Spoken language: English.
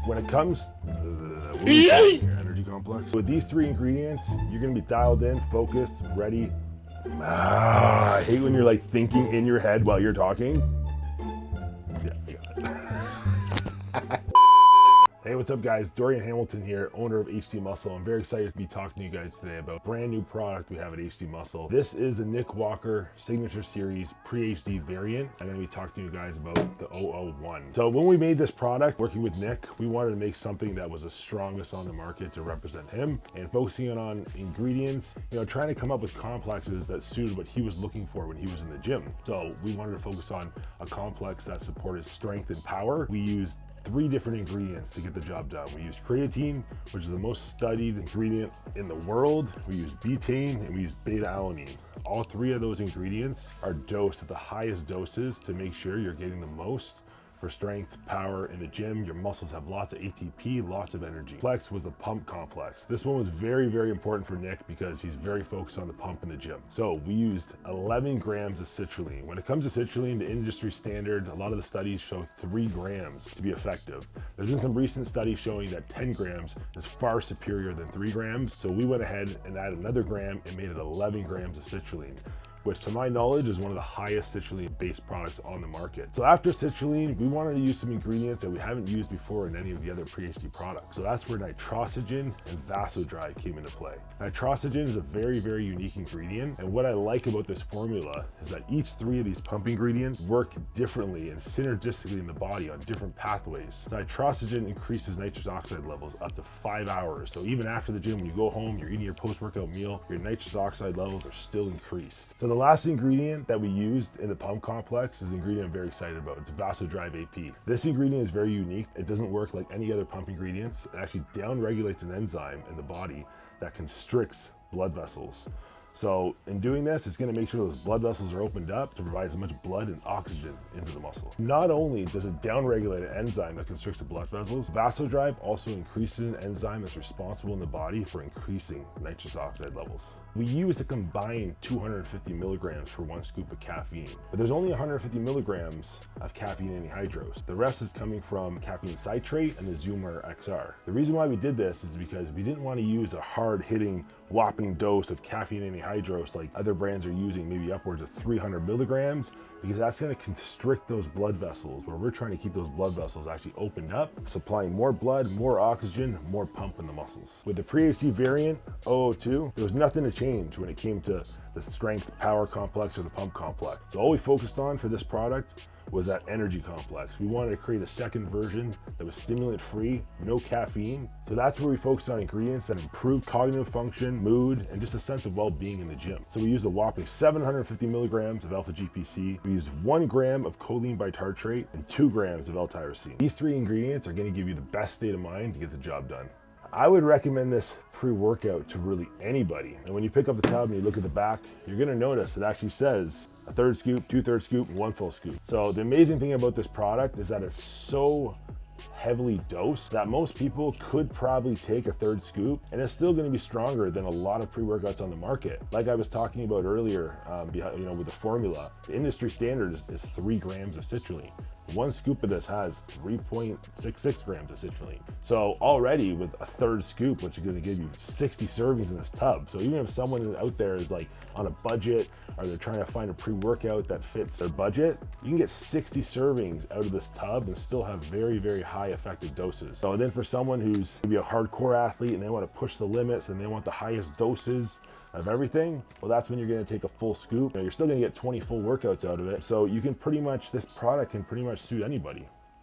When it comes to your energy complex, with these 3 ingredients, you're gonna be dialed in, focused, ready. I hate when you're like thinking in your head while you're talking. Yeah, I got it. Hey, what's up guys? Dorian Hamilton here, owner of HD Muscle. I'm very excited to be talking to you guys today about a brand new product we have at HD Muscle. This is the Nick Walker Signature Series Pre-HD variant. I'm gonna be talking to you guys about the 001. So when we made this product, working with Nick, we wanted to make something that was the strongest on the market to represent him, and focusing on ingredients, trying to come up with complexes that suited what he was looking for when he was in the gym. So we wanted to focus on a complex that supported strength and power. We used 3 different ingredients to get the job done. We used creatine, which is the most studied ingredient in the world. We used betaine, and we used beta-alanine. All 3 of those ingredients are dosed at the highest doses to make sure you're getting the most for strength, power in the gym. Your muscles have lots of ATP, lots of energy. Complex was the pump complex. This one was very, very important for Nick because he's very focused on the pump in the gym. So we used 11 grams of citrulline. When it comes to citrulline, the industry standard, a lot of the studies show 3 grams to be effective. There's been some recent studies showing that 10 grams is far superior than 3 grams. So we went ahead and added another gram and made it 11 grams of citrulline, which to my knowledge is one of the highest citrulline-based products on the market. So after citrulline, we wanted to use some ingredients that we haven't used before in any of the other Pre-HD products. So that's where nitrosogen and vasodrive came into play. Nitrosogen is a very, very unique ingredient, and what I like about this formula is that each 3 of these pump ingredients work differently and synergistically in the body on different pathways. Nitrosogen increases nitrous oxide levels up to 5 hours. So even after the gym, when you go home, you're eating your post-workout meal, your nitrous oxide levels are still increased. So the last ingredient that we used in the pump complex is an ingredient I'm very excited about. It's vasodrive AP. This ingredient is very unique. It doesn't work like any other pump ingredients. It actually down-regulates an enzyme in the body that constricts blood vessels. So in doing this, it's going to make sure those blood vessels are opened up to provide as much blood and oxygen into the muscle. Not only does it down-regulate an enzyme that constricts the blood vessels, vasodrive also increases an enzyme that's responsible in the body for increasing nitrous oxide levels. We use a combined 250 milligrams for 1 scoop of caffeine, but there's only 150 milligrams of caffeine anhydrous. The rest is coming from caffeine citrate and the Zoomer XR. The reason why we did this is because we didn't want to use a hard-hitting whopping dose of caffeine anhydrous like other brands are using, maybe upwards of 300 milligrams, because that's going to constrict those blood vessels, where we're trying to keep those blood vessels actually opened up, supplying more blood, more oxygen, more pump in the muscles. With the Pre-HD variant 002, there was nothing to change when it came to the strength power complex or the pump complex. So all we focused on for this product was that energy complex. We wanted to create a second version that was stimulant free, no caffeine. So that's where we focused on ingredients that improve cognitive function, mood, and just a sense of well-being in the gym. So we used a whopping 750 milligrams of alpha GPC. We used 1 gram of choline bitartrate and 2 grams of L-tyrosine. These 3 ingredients are going to give you the best state of mind to get the job done. I would recommend this pre-workout to really anybody. And when you pick up the tub and you look at the back, you're gonna notice it actually says a 1/3 scoop, 2/3 scoop, and 1 full scoop. So the amazing thing about this product is that it's so heavily dosed that most people could probably take a 1/3 scoop and it's still gonna be stronger than a lot of pre-workouts on the market. Like I was talking about earlier, with the formula, the industry standard is 3 grams of citrulline. 1 scoop of this has 3.66 grams of citrulline. So already with a 1/3 scoop, which is going to give you 60 servings in this tub. So even if someone out there is like on a budget, or they're trying to find a pre-workout that fits their budget, you can get 60 servings out of this tub and still have very, very high effective doses. So then for someone who's maybe a hardcore athlete and they want to push the limits and they want the highest doses of everything, well, that's when you're going to take a full scoop. You're still going to get 20 full workouts out of it. So you can pretty much, this product can pretty much suit anybody.